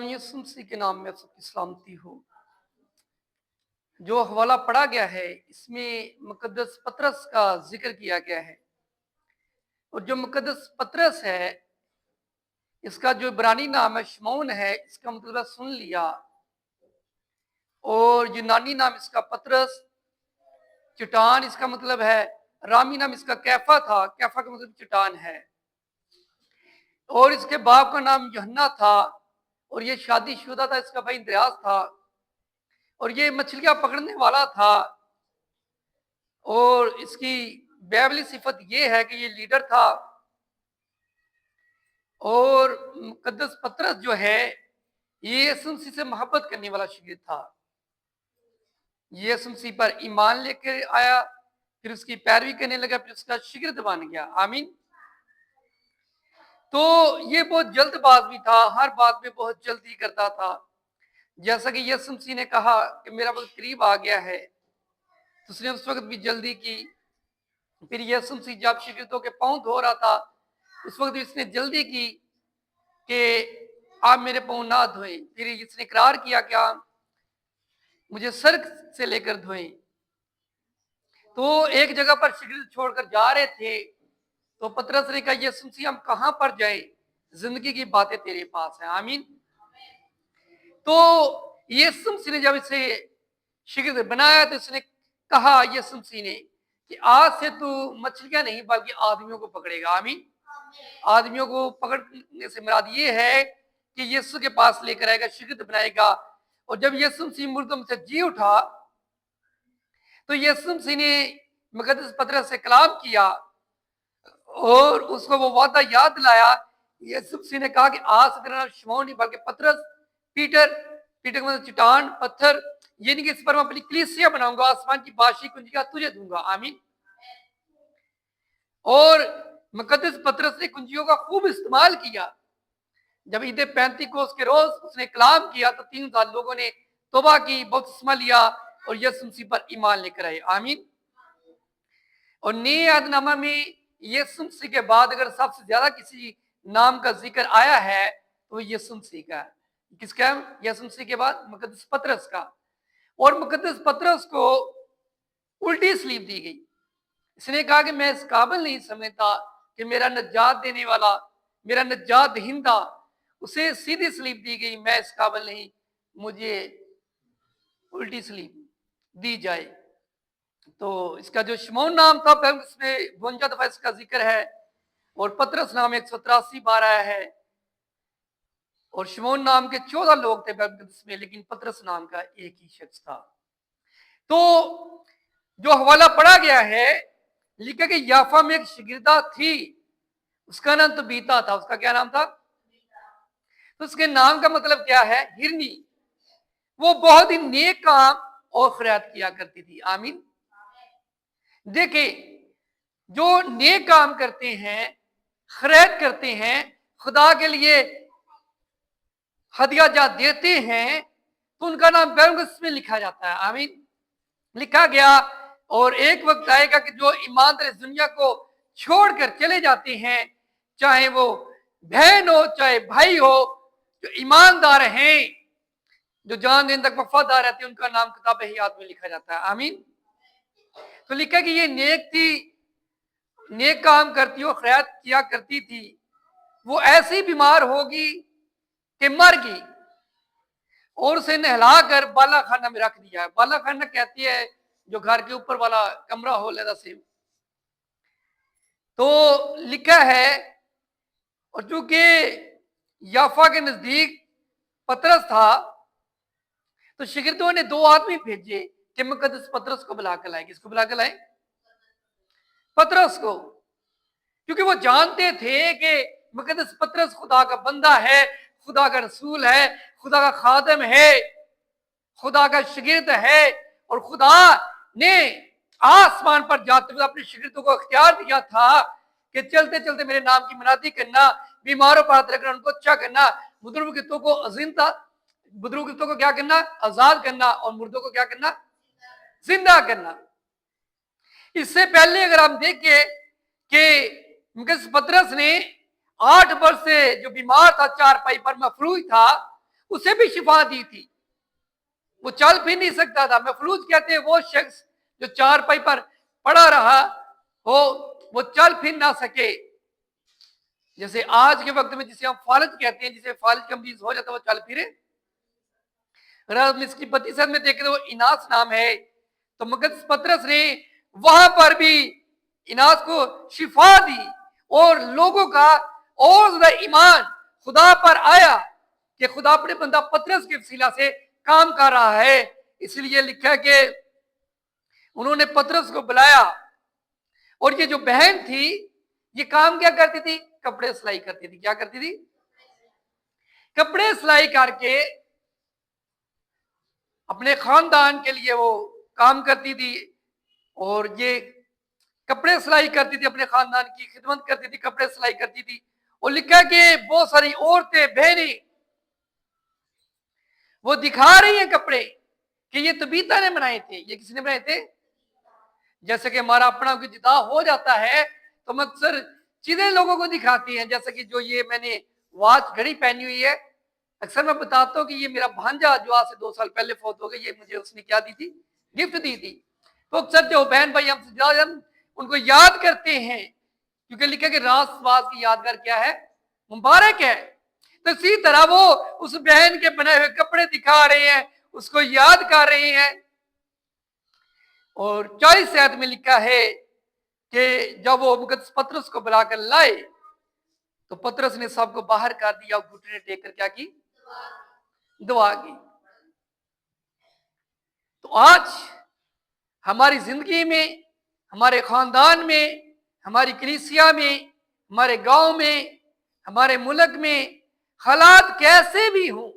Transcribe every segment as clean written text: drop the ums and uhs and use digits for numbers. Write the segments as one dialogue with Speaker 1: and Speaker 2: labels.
Speaker 1: यीशु मसीह के नाम में आप सबकी सलामती हो। जो हवाला पढ़ा गया है इसमें मुकद्दस पतरस का जिक्र किया गया है और जो मुकद्दस पतरस है इसका जो इब्रानी नाम है शमौन है, इसका मतलब सुन लिया, और यूनानी नाम इसका पतरस, चट्टान इसका मतलब है, रामी नाम इसका कैफा था, कैफा का मतलब चट्टान है, और इसके बाप का नाम यूहन्ना था और ये शादीशुदा था, इसका भाई इंद्रियास था और ये मछलियां पकड़ने वाला था। और इसकी बैबली सिफत ये है कि ये लीडर था। और मुकद्दस पतरस जो है ये यीशु मसीह से मोहब्बत करने वाला शागिर्द था। यीशु मसीह पर ईमान लेकर आया, फिर उसकी पैरवी करने लगा, फिर उसका शागिर्द बन गया। आमीन। तो ये बहुत जल्दबाज भी था, हर बात में बहुत जल्दी करता था। जैसा कि यीशु मसीह ने कहा कि मेरा वक्त करीब आ गया है, तो उसने उस वक्त भी जल्दी की। फिर यीशु मसीह जब शागिर्दों के पांव धो रहा था उस वक्त भी इसने जल्दी की कि आप मेरे पांव ना धोएं। फिर इसने इकरार किया कि आप मुझे सर से लेकर धोएं। तो एक जगह पर शागिर्द छोड़कर जा रहे थे तो पतरस ने कहा, यीशु मसीह हम कहां पर जाएं, जिंदगी की बातें तेरे पास हैं। आमीन। तो यीशु मसीह ने जब इसे शागिर्द बनाया तो उसने कहा यीशु मसीह ने कि आज से तू मछलियां नहीं बल्कि आदमियों को पकड़ेगा। आमीन। आदमियों को पकड़ने से मुराद ये है कि यीशु के पास लेकर आएगा, शागिर्द बनाएगा। और जब यीशु मसीह मुर्दों में से जी उठा तो यीशु मसीह ने मुकद्दस पतरस से कलाम किया और उसको वो वादा याद दिलाया। यीशु मसीह ने कहा कि आज से तेरा नाम शमौन नहीं बल्कि पतरस, पीटर, पीटर का मतलब चट्टान, पत्थर, ये नहीं कि इस पर मैं अपनी कलीसिया बनाऊंगा, आसमान की बादशाही कुंजियां तुझे दूंगा। आमीन। और मुकद्दस पतरस ने कुंजियों का खूब इस्तेमाल किया। जब ईद पैंतीकोस के रोज उसने कलाम किया तो 3,000 लोगों ने तौबा की, बपतिस्मा लिया और यीशु मसीह पर ईमान लेकर आए। आमीन। और नए अहदनामा में यीशु मसीह के बाद अगर सबसे ज्यादा किसी नाम का जिक्र आया है तो यीशु मसीह का। किसका? यीशु मसीह के बाद मुकद्दस पतरस का। और मुकद्दस पतरस को उल्टी सलीब दी गई। इसने कहा कि मैं इस काबिल नहीं समझता कि मेरा नजात देने वाला, मेरा नजात दहिंदा, उसे सीधी सलीब दी गई, मैं इस काबिल नहीं, मुझे उल्टी सलीब दी जाए। तो इसका जो शमौन नाम था इसमें 52 दफा इसका जिक्र है और पतरस नाम 183 बार आया है। और शमौन नाम के 14 लोग थे में, लेकिन पतरस नाम का एक ही शख्स था। तो जो हवाला पढ़ा गया है, लिखा कि याफा में एक शागिर्दा थी, उसका नाम तबीता था। उसका क्या नाम था? तो उसके नाम का मतलब क्या है? हिरनी। वो बहुत ही नेक काम और खैरात किया करती थी। आमीन। देखिए, जो नेक काम करते हैं, खैरात करते हैं, खुदा के लिए हदिया जा देते हैं, तो उनका नाम बैरंगस में लिखा जाता है। आमीन। लिखा गया। और एक वक्त आएगा कि जो ईमानदार इस दुनिया को छोड़कर चले जाते हैं, चाहे वो बहन हो चाहे भाई हो, जो ईमानदार हैं, जो जान दिन तक वफादार रहते हैं, उनका नाम किताब हयात में लिखा जाता है। आमीन। तो लिखा कि ये नेक थी, नेक काम करती हो, खैरात किया करती थी। वो ऐसी बीमार होगी कि मर गई और उसे नहला कर बाला खाना में रख दिया। बाला खाना कहती है जो घर के ऊपर वाला कमरा हो लेदा से। तो लिखा है, और चूंकि याफा के नजदीक पतरस था तो शागिर्दों ने 2 आदमी भेजे कि मुकद्दस पतरस को बुला कर लाए। किसको बुला कर लाए? पतरस को। क्योंकि वो जानते थे कि मुकद्दस पतरस खुदा का बंदा है, खुदा का रसूल है, खुदा का खादम है, खुदा का शागिर्द है। और खुदा ने आसमान पर जाते हुए अपने शागिर्दों को अख्तियार दिया था कि चलते चलते मेरे नाम की मनादी करना, बीमारों पर हाथ रखना, उनको अच्छा करना, बुजुर्गों को अजीमता, बुजुर्गों को क्या करना? आजाद करना, और मुर्दों को क्या करना? जिंदा करना। इससे पहले अगर हम देखें कि मुकद्दस पतरस ने 8 वर्ष से जो बीमार था, चारपाई पर मफलूज था, उसे भी शिफा दी थी। वो चल फिर नहीं सकता था। महफूज कहते हैं वो शख्स जो चारपाई पर पड़ा रहा हो, वो चल फिर ना सके। जैसे आज के वक्त में जिसे हम फालज कहते हैं, जिसे फालज का मरीज हो जाता है वो चल फिरे। अगर हम इसकी प्रतिशत में देखें तो वो इनास नाम है। तो मुकद्दस पतरस ने वहां पर भी इनास को शिफा दी और लोगों का और ज्यादा ईमान खुदा पर आया कि खुदा अपने बंदा पतरस के वसीला से काम कर रहा है। इसलिए लिखा है कि उन्होंने पतरस को बुलाया। और ये जो बहन थी ये काम क्या करती थी? कपड़े सिलाई करती थी। क्या करती थी? कपड़े सिलाई करके अपने खानदान के लिए वो काम करती थी। और ये कपड़े सिलाई करती थी, अपने खानदान की खिदमत करती थी, कपड़े सिलाई करती थी। और लिखा कि बहुत सारी औरतें बहनें वो दिखा रही हैं कपड़े कि ये तबीता ने बनाए थे। ये किसने बनाए थे? जैसे कि हमारा अपना कोई जुदा हो जाता है तो हम अक्सर चीजें लोगों को दिखाती हैं। जैसे कि जो ये मैंने वॉच घड़ी पहनी हुई है, अक्सर मैं बताता हूँ कि ये मेरा भांजा जो आज से 2 साल पहले फौत हो गया, ये मुझे उसने क्या दी थी? गिफ्ट दी थी। तो अक्सर जो बहन भाई हमसे ज्यादा हम उनको याद करते हैं, क्योंकि लिखा कि रासवास की यादगार क्या है? मुबारक है। तो इसी तरह वो उस बहन के बने हुए कपड़े दिखा रहे हैं, उसको याद कर रहे हैं। और 40 आयत में लिखा है कि जब वो मुकद्दस पतरस को बुलाकर लाए तो पतरस ने सबको बाहर कर दिया और घुटने टेक कर क्या की? दुआ की। तो आज हमारी जिंदगी में, हमारे खानदान में, हमारी कलीसिया में, हमारे गांव में, हमारे मुल्क में हालात कैसे भी हों,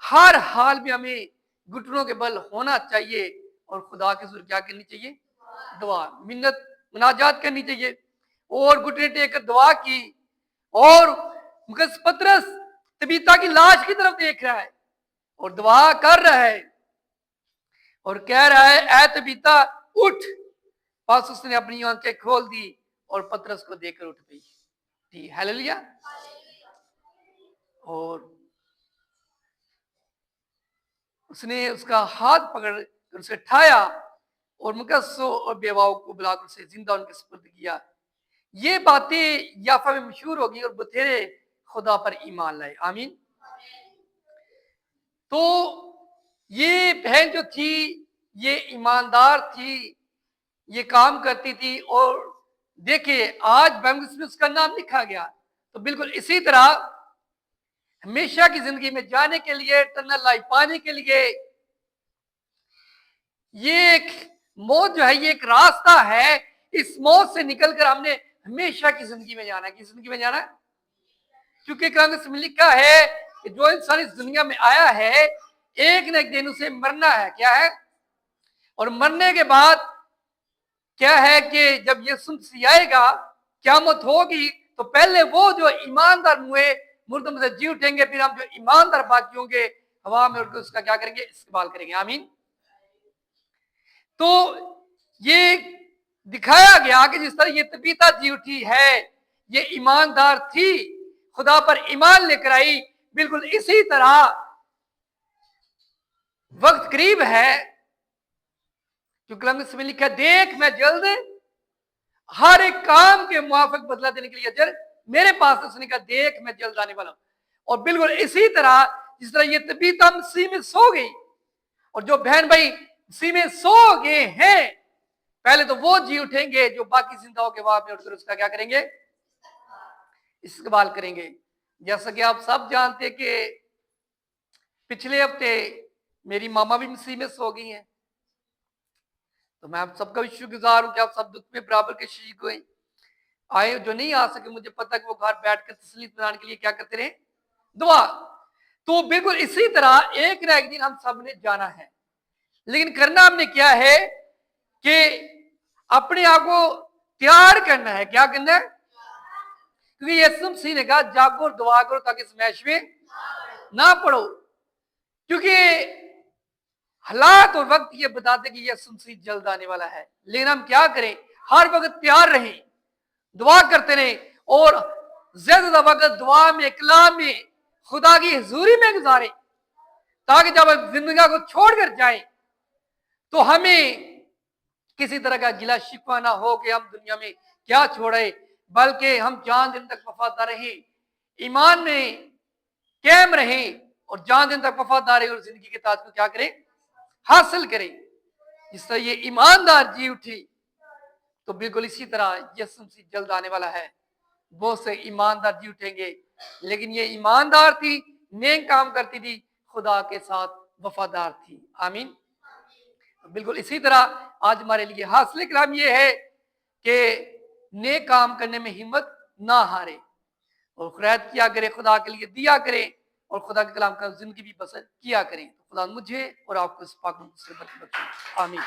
Speaker 1: हर हाल में हमें घुटनों के बल होना चाहिए और खुदा के हुजूर क्या करनी चाहिए? दुआ, मिन्नत, मुनाजात करनी चाहिए। और घुटने टेक कर दुआ की। और मुकद्दस पतरस तबीता की लाश की तरफ देख रहा है और दुआ कर रहा है और कह रहा है, ऐ तबीता उठ। बस उसने अपनी आंखें खोल दी और पतरस को देखकर उठ गई। हालेलुया। और उसने उसका हाथ पकड़ कर उसे उठाया और मुकद्दसों और बेवाओं को बुलाकर उसे जिंदा उनके सुपुर्द किया। ये बातें याफा में मशहूर होगी और बथेरे खुदा पर ईमान लाए। आमीन। तो ये बहन जो थी ये ईमानदार थी, ये काम करती थी। और देखिए आज बाइबल में उसका नाम लिखा गया। तो बिल्कुल इसी तरह हमेशा की जिंदगी में जाने के लिए, इटर्नल लाइफ पाने के लिए, ये एक मौत जो है ये एक रास्ता है। इस मौत से निकलकर हमने हमेशा की जिंदगी में जाना है। किस जिंदगी में जाना है? क्योंकि कांग्रेस में लिखा है कि जो इंसान इस दुनिया में आया है एक न एक दिन उसे मरना है। क्या है? और मरने के बाद क्या है कि जब यीशु मसीह आएगा, क़यामत होगी, तो पहले वो जो ईमानदार हुए मुर्दों में से जी उठेंगे, फिर हम जो ईमानदार बाकी होंगे हवा में उड़कर उसका क्या करेंगे? इस्तेमाल करेंगे। आमीन। तो ये दिखाया गया कि जिस तरह ये तबीता जी उठी है, ये ईमानदार थी, खुदा पर ईमान लेकर आई। बिल्कुल इसी तरह वक्त करीब है, क्योंकि कलम में लिखा, देख मैं जल्द हर एक काम के मुआफिक बदला देने के लिए अजर मेरे पास। उसने कहा देख मैं जल्द आने वाला हूं। और बिल्कुल इसी तरह जिस तरह ये तबीता मसीह में सो गई और जो बहन भाई मसीह में सो गए हैं, पहले तो वो जी उठेंगे जो बाकी जिंदा के वहां पे उठकर उसका क्या करेंगे? इस्तेमाल करेंगे। जैसा कि आप सब जानते कि पिछले हफ्ते मेरी मामा भी मसीह में सो गई हैं। तो मैं आप सबका भी शुक्रगुजार हूं कि आप सब दुख में बराबर के शरीक हुए आए। जो नहीं आ सके मुझे पता कि वो घर बैठकर तसल्ली बनाने के लिए क्या करते रहे? दुआ। तो बिल्कुल इसी तरह एक ना एक दिन हम सब ने जाना है, लेकिन करना हमने क्या है कि अपने आप को तैयार करना है। क्या करना है? क्योंकि यीशु मसीह ने कहा जागो और दुआ करो ताकि समैश में ना पड़ो। क्योंकि हालात और वक्त ये बताते कि यीशु मसीह जल्द आने वाला है। लेकिन हम क्या करें? हर वक्त तैयार रहें, दुआ करते रहें और ज्यादा वक्त दुआ में, कलाम में, खुदा की हजूरी में गुजारें, ताकि जब हम जिंदगी को छोड़ कर जाए तो हमें किसी तरह का गिला शिकवा ना हो कि हम दुनिया में क्या छोड़े, बल्कि हम जान दिन तक वफादार रहे, ईमान में कायम रहे और जान दिन तक वफादार रहे और जिंदगी के ताज को क्या करें, हासिल करें। जिस तरह ये ईमानदार जी उठी, तो बिल्कुल इसी तरह यीशु मसीह जल्द आने वाला है। बहुत से ईमानदार जी उठेंगे, लेकिन ये ईमानदार थी, नेक काम करती थी, खुदा के साथ वफादार थी। आमीन। बिल्कुल इसी तरह आज हमारे लिए हासिल कलाम ये है कि नेक काम करने में हिम्मत ना हारे और खैरात किया करे, खुदा के लिए दिया करें और खुदा के कलाम का जिंदगी भी बसर किया करें। तो खुदा मुझे और आपको इस पाक से बख्शे। आमीन।